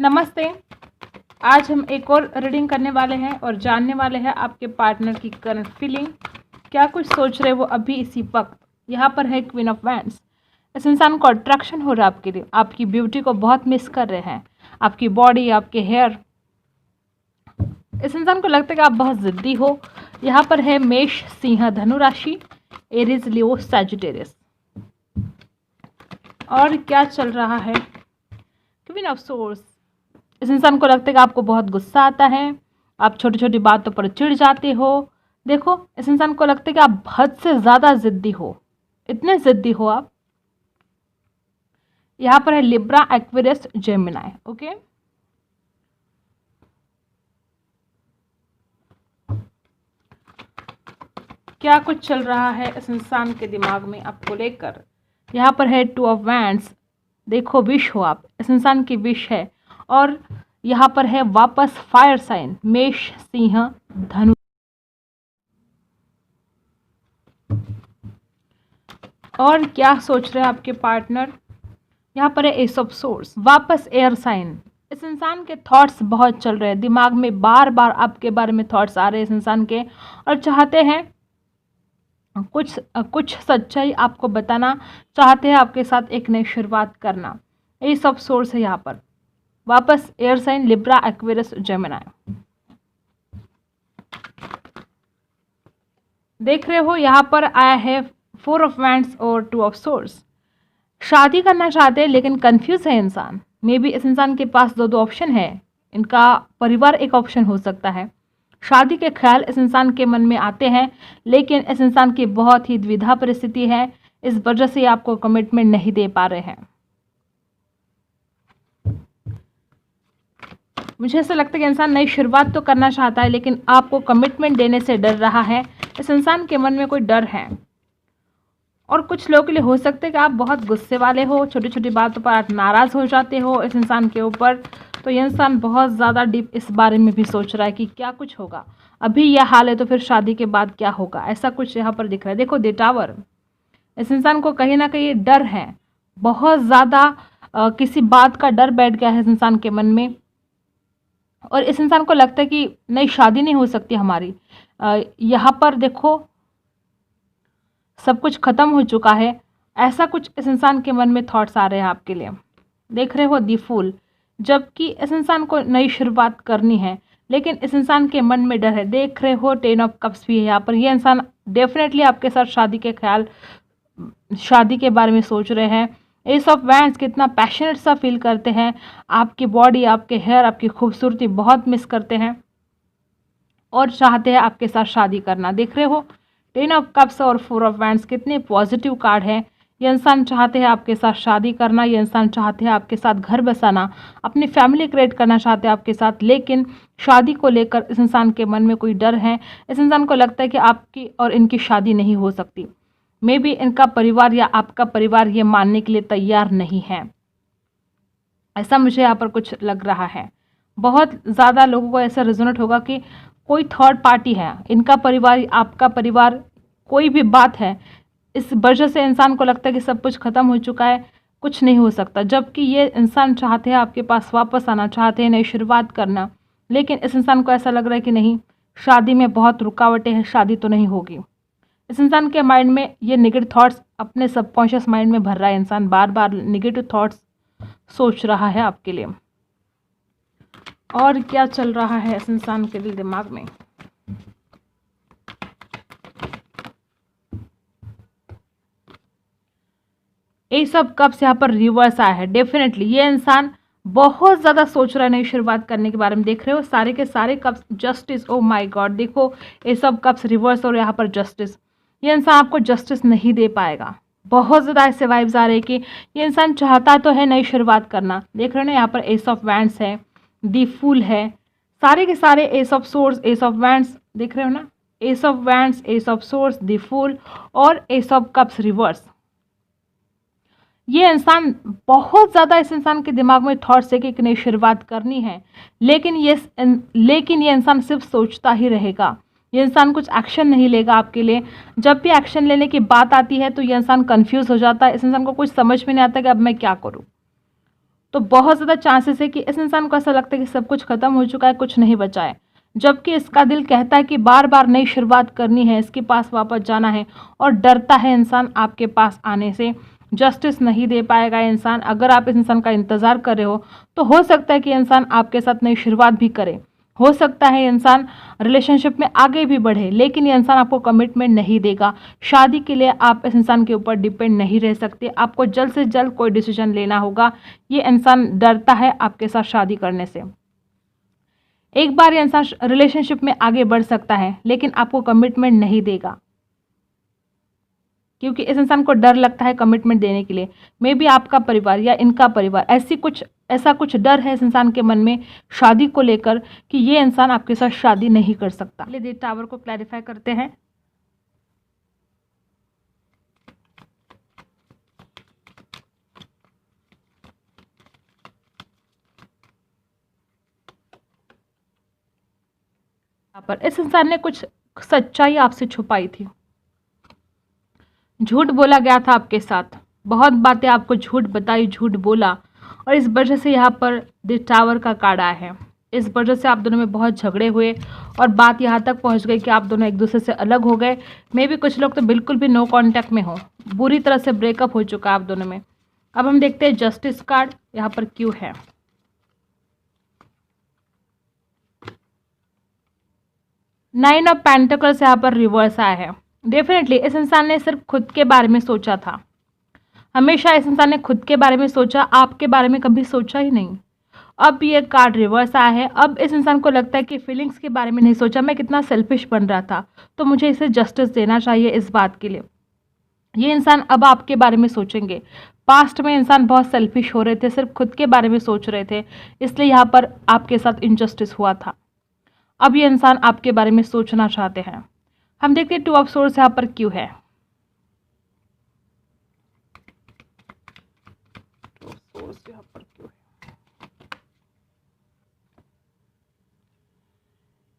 नमस्ते। आज हम एक और रीडिंग करने वाले हैं और जानने वाले हैं आपके पार्टनर की करंट फीलिंग, क्या कुछ सोच रहे वो अभी इसी वक्त। यहाँ पर है क्वीन ऑफ वैंड्स। इस इंसान को अट्रैक्शन हो रहा है आपके लिए, आपकी ब्यूटी को बहुत मिस कर रहे हैं, आपकी बॉडी, आपके हेयर। इस इंसान को लगता है कि आप बहुत ज़िद्दी हो। यहाँ पर है मेष, सिंह, धनु राशि, एरीज, लियो, सैजिटेरियस। और क्या चल रहा है? Queen of source. इस इंसान को लगता है कि आपको बहुत गुस्सा आता है, आप छोटी छोटी बातों पर चिढ़ जाते हो। देखो, इस इंसान को लगता है कि आप हद से ज़्यादा ज़िद्दी हो, इतने ज़िद्दी हो आप। यहाँ पर है लिब्रा, एक्वेरियस, जेमिनी। ओके, क्या कुछ चल रहा है इस इंसान के दिमाग में आपको लेकर? यहाँ पर है टू ऑफ वैंड्स। देखो, विश हो आप, इस इंसान की विश है। और यहाँ पर है वापस फायर साइन, मेष, सिंह, धनु। और क्या सोच रहे हैं आपके पार्टनर? यहाँ पर है एस ऑफ सोर्स, वापस एयर साइन। इस इंसान के थॉट्स बहुत चल रहे हैं, दिमाग में बार बार आपके बारे में थॉट्स आ रहे हैं इस इंसान के, और चाहते हैं कुछ सच्चाई आपको बताना, चाहते हैं आपके साथ एक नई शुरुआत करना। एस ऑफ सोर्स है यहाँ पर, वापस air sign, Libra, Aquarius, Gemini. देख रहे हो, यहाँ पर आया है फोर ऑफ वैंड्स और टू ऑफ सोर्स। शादी करना चाहते हैं लेकिन कंफ्यूज है इंसान। मे बी इस इंसान के पास दो ऑप्शन है, इनका परिवार एक ऑप्शन हो सकता है। शादी के ख्याल इस इंसान के मन में आते हैं, लेकिन इस इंसान की बहुत ही द्विधा परिस्थिति है, इस वजह से आपको कमिटमेंट नहीं दे पा रहे हैं। मुझे ऐसा लगता है कि इंसान नई शुरुआत तो करना चाहता है, लेकिन आपको कमिटमेंट देने से डर रहा है। इस इंसान के मन में कोई डर है। और कुछ लोगों के लिए हो सकता है कि आप बहुत गुस्से वाले हो, छोटी छोटी बातों पर आप नाराज़ हो जाते हो इस इंसान के ऊपर। तो ये इंसान बहुत ज़्यादा डीप इस बारे में भी सोच रहा है कि क्या कुछ होगा। अभी यह हाल है तो फिर शादी के बाद क्या होगा, ऐसा कुछ यहाँ पर दिख रहा है। देखो, द टावर। इस इंसान को कहीं ना कहीं डर है, बहुत ज़्यादा किसी बात का डर बैठ गया है इस इंसान के मन में। और इस इंसान को लगता है कि नई शादी नहीं हो सकती हमारी। यहाँ पर देखो, सब कुछ ख़त्म हो चुका है, ऐसा कुछ इस इंसान के मन में थॉट्स आ रहे हैं आपके लिए। देख रहे हो दी फूल, जबकि इस इंसान को नई शुरुआत करनी है, लेकिन इस इंसान के मन में डर है। देख रहे हो टेन ऑफ कप्स भी है यहाँ पर। यह इंसान डेफिनेटली आपके साथ शादी के ख्याल, शादी के बारे में सोच रहे हैं। एस ऑफ वैंड्स, कितना पैशनेट सा फील करते हैं, आपकी बॉडी, आपके हेयर, आपकी खूबसूरती बहुत मिस करते हैं और चाहते हैं आपके साथ शादी करना। देख रहे हो टेन ऑफ कप्स और फोर ऑफ वैंड्स, कितने पॉजिटिव कार्ड है। ये इंसान चाहते हैं आपके साथ शादी करना, ये इंसान चाहते हैं आपके साथ घर बसाना, अपनी फैमिली क्रिएट करना चाहते हैं आपके साथ, लेकिन शादी को लेकर इस इंसान के मन में कोई डर है। इस इंसान को लगता है कि आपकी और इनकी शादी नहीं हो सकती। मे बी इनका परिवार या आपका परिवार ये मानने के लिए तैयार नहीं है, ऐसा मुझे यहाँ पर कुछ लग रहा है। बहुत ज़्यादा लोगों को ऐसा रिजोनेट होगा कि कोई थर्ड पार्टी है, इनका परिवार, आपका परिवार, कोई भी बात है। इस वजह से इंसान को लगता है कि सब कुछ ख़त्म हो चुका है, कुछ नहीं हो सकता। जबकि ये इंसान चाहते हैं आपके पास वापस आना, चाहते हैं नई शुरुआत करना, लेकिन इस इंसान को ऐसा लग रहा है कि नहीं, शादी में बहुत रुकावटें हैं, शादी तो नहीं होगी। इस इंसान के माइंड में ये नेगेटिव थॉट्स, अपने सबकॉन्शियस माइंड में भर रहा है इंसान, बार बार नेगेटिव थॉट्स सोच रहा है आपके लिए। और क्या चल रहा है इस इंसान के दिल दिमाग में? ये सब कब से यहाँ पर रिवर्स आया है। डेफिनेटली ये इंसान बहुत ज़्यादा सोच रहा है नई शुरुआत करने के बारे में। देख रहे हो सारे के सारे cups, justice, oh my God, देखो ये सब कप्स रिवर्स और यहाँ पर जस्टिस। ये इंसान आपको जस्टिस नहीं दे पाएगा। बहुत ज़्यादा ऐसे वाइब्स आ रहे हैं कि ये इंसान चाहता तो है नई शुरुआत करना। देख रहे हो ना, यहाँ पर एस ऑफ वैंड्स है, दी फूल है, सारे के सारे ace of swords, ace of wands. देख रहे हो ना, ace of wands, ace of swords, the fool और एस ऑफ कप्स रिवर्स। ये इंसान बहुत ज़्यादा, इस इंसान के दिमाग में थॉट्स है कि एक नई शुरुआत करनी है, लेकिन ये इंसान सिर्फ सोचता ही रहेगा। ये इंसान कुछ एक्शन नहीं लेगा आपके लिए। जब भी एक्शन लेने की बात आती है तो ये इंसान कंफ्यूज हो जाता है। इस इंसान को कुछ समझ में नहीं आता कि अब मैं क्या करूं। तो बहुत ज़्यादा चांसेस है कि इस इंसान को ऐसा लगता है कि सब कुछ ख़त्म हो चुका है, कुछ नहीं बचा है, जबकि इसका दिल कहता है कि बार बार नई शुरुआत करनी है, इसके पास वापस जाना है, और डरता है इंसान आपके पास आने से। जस्टिस नहीं दे पाएगा इंसान। अगर आप इस इंसान का इंतज़ार कर रहे हो तो हो सकता है कि इंसान आपके साथ नई शुरुआत भी करे, हो सकता है इंसान रिलेशनशिप में आगे भी बढ़े, लेकिन ये इंसान आपको कमिटमेंट नहीं देगा। शादी के लिए आप इस इंसान के ऊपर डिपेंड नहीं रह सकते, आपको जल्द से जल्द कोई डिसीजन लेना होगा। ये इंसान डरता है आपके साथ शादी करने से। एक बार ये इंसान रिलेशनशिप में आगे बढ़ सकता है, लेकिन आपको कमिटमेंट नहीं देगा, क्योंकि इस इंसान को डर लगता है कमिटमेंट देने के लिए। मे बी आपका परिवार या इनका परिवार, ऐसा कुछ डर है इस इंसान के मन में शादी को लेकर कि ये इंसान आपके साथ शादी नहीं कर सकता। चलिए टावर को क्लैरिफाई करते हैं। यहाँ पर इस इंसान ने कुछ सच्चाई आपसे छुपाई थी, झूठ बोला गया था आपके साथ, बहुत बातें आपको झूठ बताई, झूठ बोला, और इस वजह से यहाँ पर द टावर का कार्ड आया है। इस वजह से आप दोनों में बहुत झगड़े हुए और बात यहाँ तक पहुँच गई कि आप दोनों एक दूसरे से अलग हो गए। मे भी कुछ लोग तो बिल्कुल भी नो कांटेक्ट में हो, बुरी तरह से ब्रेकअप हो चुका है आप दोनों में। अब हम देखते हैं जस्टिस कार्ड यहाँ पर क्यों है। नाइन ऑफ पेंटिकल्स यहाँ पर रिवर्स आया है। डेफिनेटली इस इंसान ने सिर्फ खुद के बारे में सोचा था, हमेशा इस इंसान ने खुद के बारे में सोचा, आपके बारे में कभी सोचा ही नहीं। अब ये कार्ड रिवर्स आया है। अब इस इंसान को लगता है कि फीलिंग्स के बारे में नहीं सोचा, मैं कितना सेल्फिश बन रहा था, तो मुझे इसे जस्टिस देना चाहिए इस बात के लिए। ये इंसान अब आपके बारे में सोचेंगे। पास्ट में इंसान बहुत सेल्फिश हो रहे थे, सिर्फ खुद के बारे में सोच रहे थे, इसलिए यहाँ पर आपके साथ इनजस्टिस हुआ था। अब ये इंसान आपके बारे में सोचना चाहते हैं। हम देखते हैं टू ऑफ सोर्स यहाँ पर क्यों है।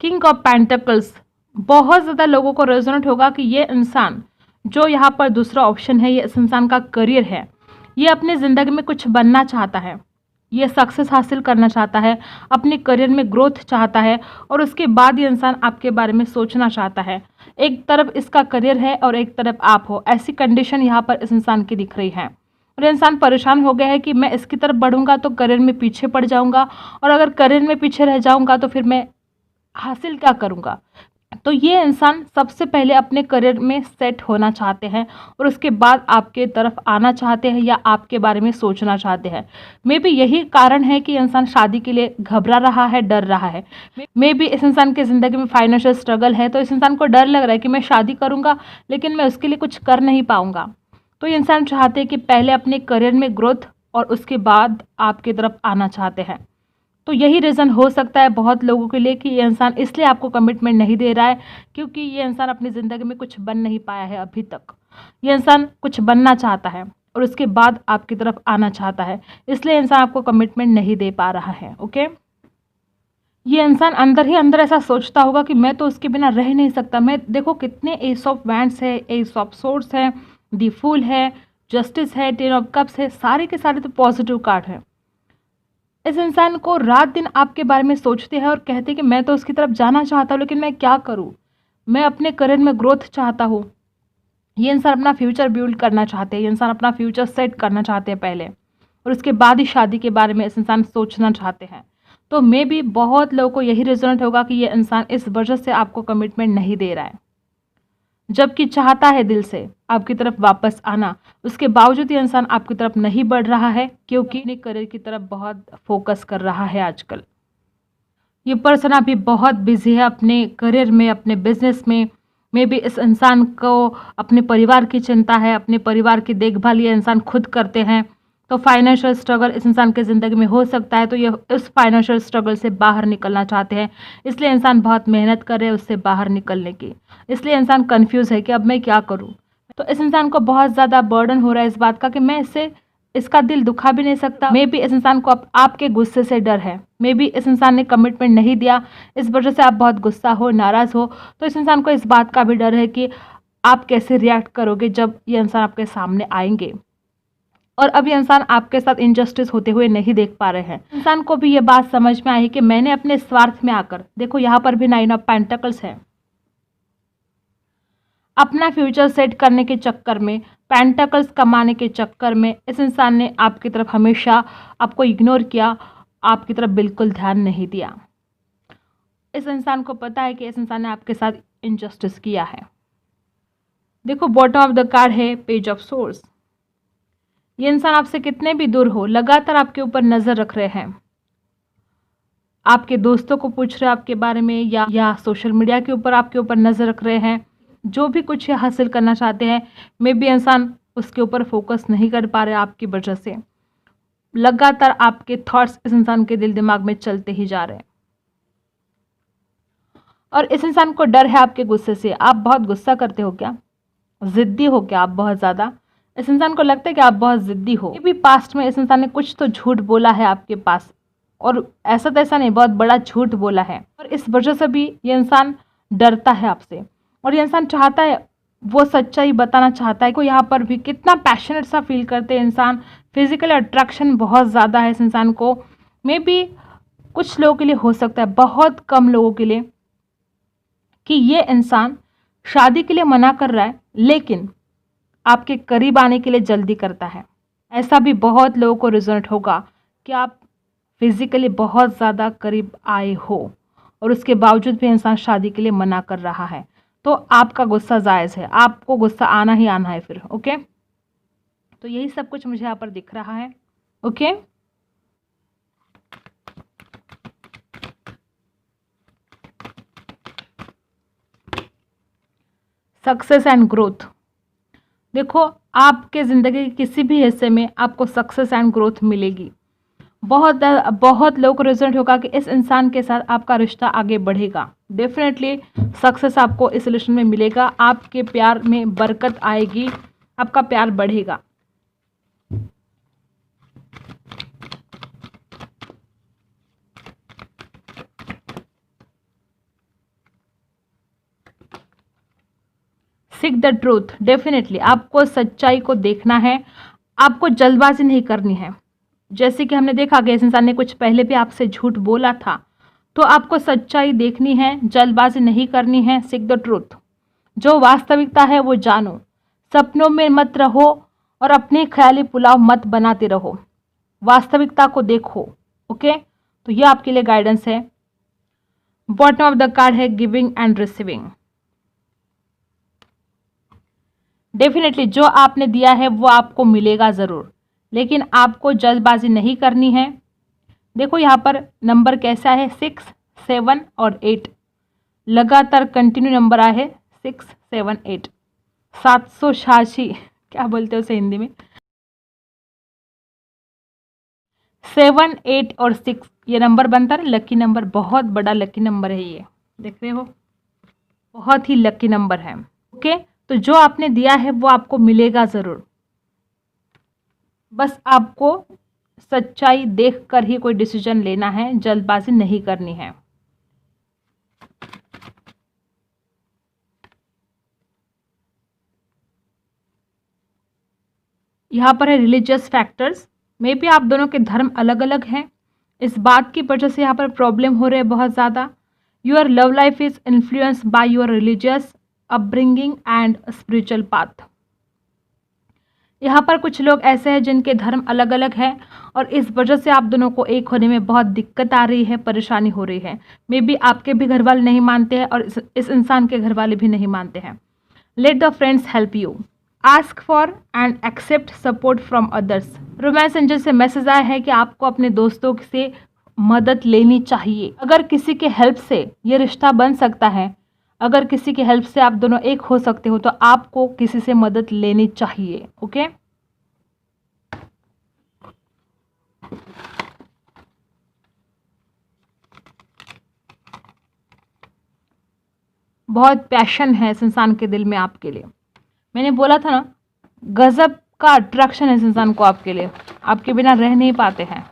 King of pentacles. बहुत ज़्यादा लोगों को रेजोनेट होगा कि ये इंसान जो यहाँ पर दूसरा ऑप्शन है, ये इस इंसान का करियर है। ये अपनी ज़िंदगी में कुछ बनना चाहता है, ये सक्सेस हासिल करना चाहता है, अपने करियर में ग्रोथ चाहता है, और उसके बाद ये इंसान आपके बारे में सोचना चाहता है। एक तरफ इसका करियर है और एक तरफ आप हो, ऐसी कंडीशन यहाँ पर इस इंसान की दिख रही है। और इंसान परेशान हो गया है कि मैं इसकी तरफ बढ़ूंगा तो करियर में पीछे पड़ जाऊंगा, और अगर करियर में पीछे रह जाऊंगा तो फिर मैं हासिल क्या करूंगा। तो ये इंसान सबसे पहले अपने करियर में सेट होना चाहते हैं और उसके बाद आपके तरफ आना चाहते हैं या आपके बारे में सोचना चाहते हैं। मे बी यही कारण है कि इंसान शादी के लिए घबरा रहा है, डर रहा है। मे बी इस इंसान की ज़िंदगी में फाइनेंशियल स्ट्रगल है, तो इस इंसान को डर लग रहा है कि मैं शादी करूंगा लेकिन मैं उसके लिए कुछ कर नहीं पाऊंगा। तो ये इंसान चाहते हैं कि पहले अपने करियर में ग्रोथ और उसके बाद आपकी तरफ आना चाहते हैं। तो यही रीज़न हो सकता है बहुत लोगों के लिए कि ये इंसान इसलिए आपको कमिटमेंट नहीं दे रहा है, क्योंकि ये इंसान अपनी ज़िंदगी में कुछ बन नहीं पाया है अभी तक। ये इंसान कुछ बनना चाहता है और उसके बाद आपकी तरफ आना चाहता है, इसलिए इंसान आपको कमिटमेंट नहीं दे पा रहा है। ओके, ये इंसान अंदर ही अंदर ऐसा सोचता होगा कि मैं तो उसके बिना रह नहीं सकता। मैं देखो कितने एस ऑफ वैंड्स है, एस ऑफ सोर्ड्स है, दी फूल है, जस्टिस है, टेन ऑफ कप्स है, सारे के सारे तो पॉजिटिव कार्ड है। इस इंसान को रात दिन आपके बारे में सोचते हैं और कहते हैं कि मैं तो उसकी तरफ जाना चाहता हूँ लेकिन मैं क्या करूँ, मैं अपने करियर में ग्रोथ चाहता हूँ। ये इंसान अपना फ्यूचर बिल्ड करना चाहते हैं, ये इंसान अपना फ्यूचर सेट करना चाहते हैं पहले, और उसके बाद ही शादी के बारे में इस इंसान सोचना चाहते हैं। तो मे भी बहुत लोगों को यही रिजल्ट होगा कि ये इंसान इस वजह से आपको कमिटमेंट नहीं दे रहा है, जबकि चाहता है दिल से आपकी तरफ वापस आना। उसके बावजूद ये इंसान आपकी तरफ नहीं बढ़ रहा है, क्योंकि अपने करियर की तरफ बहुत फोकस कर रहा है आजकल। ये पर्सन अभी बहुत बिजी है अपने करियर में, अपने बिजनेस में। मे बी इस इंसान को अपने परिवार की चिंता है, अपने परिवार की देखभाल ये इंसान खुद करते हैं। तो फाइनेंशियल स्ट्रगल इस इंसान की ज़िंदगी में हो सकता है, तो ये इस फाइनेंशियल स्ट्रगल से बाहर निकलना चाहते हैं, इसलिए इंसान बहुत मेहनत कर रहे हैं उससे बाहर निकलने की। इसलिए इंसान कंफ्यूज है कि अब मैं क्या करूं। तो इस इंसान को बहुत ज़्यादा बर्डन हो रहा है इस बात का कि मैं इसका दिल दुखा भी नहीं सकता। मे बी इस इंसान को आपके गुस्से से डर है, मे बी इस इंसान ने कमिटमेंट नहीं दिया, इस वजह से आप बहुत गुस्सा हो, नाराज़ हो। तो इस इंसान को इस बात का भी डर है कि आप कैसे रिएक्ट करोगे जब ये इंसान आपके सामने आएंगे। और अब ये इंसान आपके साथ इनजस्टिस होते हुए नहीं देख पा रहे हैं। इंसान को भी ये बात समझ में आई कि मैंने अपने स्वार्थ में आकर, देखो यहाँ पर भी 9 ऑफ पेंटिकल्स है, अपना फ्यूचर सेट करने के चक्कर में, पेंटिकल्स कमाने के चक्कर में इस इंसान ने आपकी तरफ हमेशा आपको इग्नोर किया, आपकी तरफ बिल्कुल ध्यान नहीं दिया। इस इंसान को पता है कि इस इंसान ने आपके साथ इनजस्टिस किया है। देखो बॉटम ऑफ द कार्ड है पेज ऑफ सोर्स। ये इंसान आपसे कितने भी दूर हो, लगातार आपके ऊपर नज़र रख रहे हैं, आपके दोस्तों को पूछ रहे हैं आपके बारे में, या सोशल मीडिया के ऊपर आपके ऊपर नज़र रख रहे हैं। जो भी कुछ ये हासिल करना चाहते हैं, मे बी इंसान उसके ऊपर फोकस नहीं कर पा रहे आपकी वजह से। लगातार आपके थॉट्स इस इंसान के दिल दिमाग में चलते ही जा रहे हैं, और इस इंसान को डर है आपके गुस्से से। आप बहुत गुस्सा करते हो क्या, ज़िद्दी हो क्या आप बहुत ज़्यादा? इस इंसान को लगता है कि आप बहुत ज़िद्दी हो। ये भी पास्ट में इस इंसान ने कुछ तो झूठ बोला है आपके पास, और ऐसा तैसा नहीं, बहुत बड़ा झूठ बोला है, और इस वजह से भी ये इंसान डरता है आपसे। और ये इंसान चाहता है, वो सच्चाई बताना चाहता है को। यहाँ पर भी कितना पैशनेट सा फील करते हैं इंसान, फिजिकल अट्रैक्शन बहुत ज़्यादा है इस इंसान को। मे बी कुछ लोगों के लिए हो सकता है, बहुत कम लोगों के लिए, कि ये इंसान शादी के लिए मना कर रहा है लेकिन आपके करीब आने के लिए जल्दी करता है। ऐसा भी बहुत लोगों को रिजल्ट होगा कि आप फिजिकली बहुत ज़्यादा करीब आए हो और उसके बावजूद भी इंसान शादी के लिए मना कर रहा है, तो आपका गुस्सा जायज़ है, आपको गुस्सा आना ही आना है फिर। ओके, तो यही सब कुछ मुझे यहाँ पर दिख रहा है। Okay, success and growth. देखो आपके ज़िंदगी के किसी भी हिस्से में आपको सक्सेस एंड ग्रोथ मिलेगी। बहुत लोगों को रिजल्ट होगा कि इस इंसान के साथ आपका रिश्ता आगे बढ़ेगा। डेफिनेटली सक्सेस आपको इस रिलेशन में मिलेगा, आपके प्यार में बरकत आएगी, आपका प्यार बढ़ेगा। Seek the truth. डेफिनेटली आपको सच्चाई को देखना है, आपको जल्दबाजी नहीं करनी है। जैसे कि हमने देखा कि इस इंसान ने कुछ पहले भी आपसे झूठ बोला था, तो आपको सच्चाई देखनी है, जल्दबाजी नहीं करनी है। सीक द ट्रूथ, जो वास्तविकता है वो जानो, सपनों में मत रहो और अपने ख्याली पुलाव मत बनाते रहो, वास्तविकता को देखो। ओके, तो ये आपके लिए गाइडेंस है। बॉटम ऑफ द कार्ड है गिविंग एंड रिसीविंग। डेफिनेटली जो आपने दिया है वो आपको मिलेगा ज़रूर, लेकिन आपको जल्दबाजी नहीं करनी है। देखो यहाँ पर नंबर कैसा है, 6, 7 और 8, लगातार कंटिन्यू नंबर आए हैं 6, 7, 8, 786 क्या बोलते हो उसे हिंदी में, 7, 8 और 6 ये नंबर बनता है लकी नंबर। बहुत बड़ा लकी नंबर है ये, देख रहे हो, बहुत ही लकी नंबर है। ओके, तो जो आपने दिया है वो आपको मिलेगा ज़रूर, बस आपको सच्चाई देखकर ही कोई डिसीजन लेना है, जल्दबाजी नहीं करनी है। यहाँ पर है रिलीजियस फैक्टर्स। मे बी आप दोनों के धर्म अलग अलग हैं, इस बात की वजह से यहाँ पर प्रॉब्लम हो रही है बहुत ज़्यादा। Your love life is influenced by your religious upbringing and spiritual path. यहाँ पर कुछ लोग ऐसे हैं जिनके धर्म अलग अलग हैं और इस वजह से आप दोनों को एक होने में बहुत दिक्कत आ रही है, परेशानी हो रही है। मे बी आपके भी घर वाले नहीं मानते हैं और इस इंसान के घर वाले भी नहीं मानते हैं। Let the friends help you, ask for and accept support from others. Romance angel से मैसेज आया है कि आपको अपने दोस्तों से मदद लेनी चाहिए। अगर किसी के हेल्प से ये रिश्ता बन सकता है, अगर किसी की हेल्प से आप दोनों एक हो सकते हो, तो आपको किसी से मदद लेनी चाहिए। ओके, बहुत पैशन है इस इंसान के दिल में आपके लिए। मैंने बोला था ना, गजब का अट्रैक्शन है इस इंसान को आपके लिए, आपके बिना रह नहीं पाते हैं।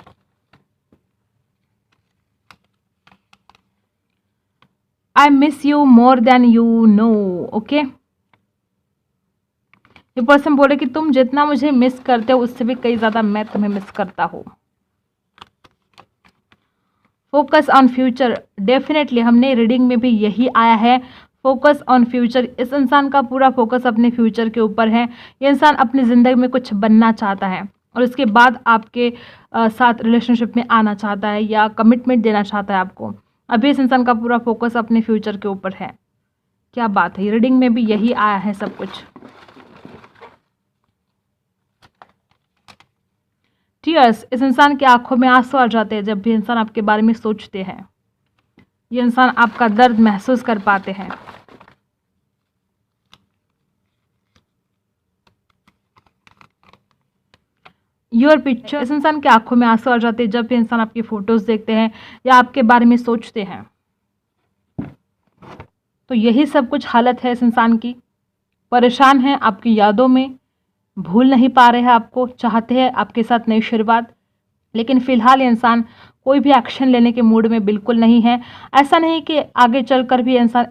I miss you more than you know. Okay, ये पर्सन बोले कि तुम जितना मुझे मिस करते हो उससे भी कई ज़्यादा मैं तुम्हें मिस करता हूँ। फोकस ऑन फ्यूचर, डेफिनेटली हमने रीडिंग में भी यही आया है, फोकस ऑन फ्यूचर। इस इंसान का पूरा फोकस अपने फ्यूचर के ऊपर है। ये इंसान अपनी ज़िंदगी में कुछ बनना चाहता है और उसके बाद आपके साथ रिलेशनशिप में आना चाहता है या कमिटमेंट देना चाहता है आपको। अभी इस इंसान का पूरा फोकस अपने फ्यूचर के ऊपर है। क्या बात है, रीडिंग में भी यही आया है सब कुछ। टीयर्स, इस इंसान की आंखों में आंसू आ जाते हैं जब भी इंसान आपके बारे में सोचते हैं। ये इंसान आपका दर्द महसूस कर पाते हैं। योर पिक्चर, इस इंसान की आंखों में आंसू आ जाते हैं जब भी इंसान आपकी फोटोज देखते हैं या आपके बारे में सोचते हैं। तो यही सब कुछ हालत है इस इंसान की। परेशान है आपकी यादों में, भूल नहीं पा रहे हैं आपको, चाहते हैं आपके साथ नई शुरुआत, लेकिन फिलहाल ये इंसान कोई भी एक्शन लेने के मूड में बिल्कुल नहीं है। ऐसा नहीं कि आगे चलकर भी इंसान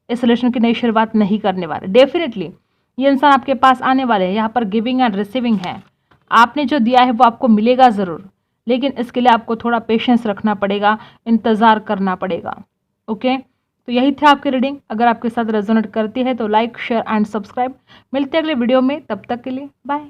इस रिलेशन की नई शुरुआत नहीं करने वाले। डेफिनेटली ये इंसान आपके पास आने वाले हैं। यहाँ पर गिविंग एंड रिसीविंग है। आपने जो दिया है वो आपको मिलेगा ज़रूर, लेकिन इसके लिए आपको थोड़ा पेशेंस रखना पड़ेगा, इंतज़ार करना पड़ेगा। ओके, तो यही था आपकी रीडिंग। अगर आपके साथ रेजोनेट करती है तो लाइक, शेयर एंड सब्सक्राइब। मिलते हैं अगले वीडियो में, तब तक के लिए बाय।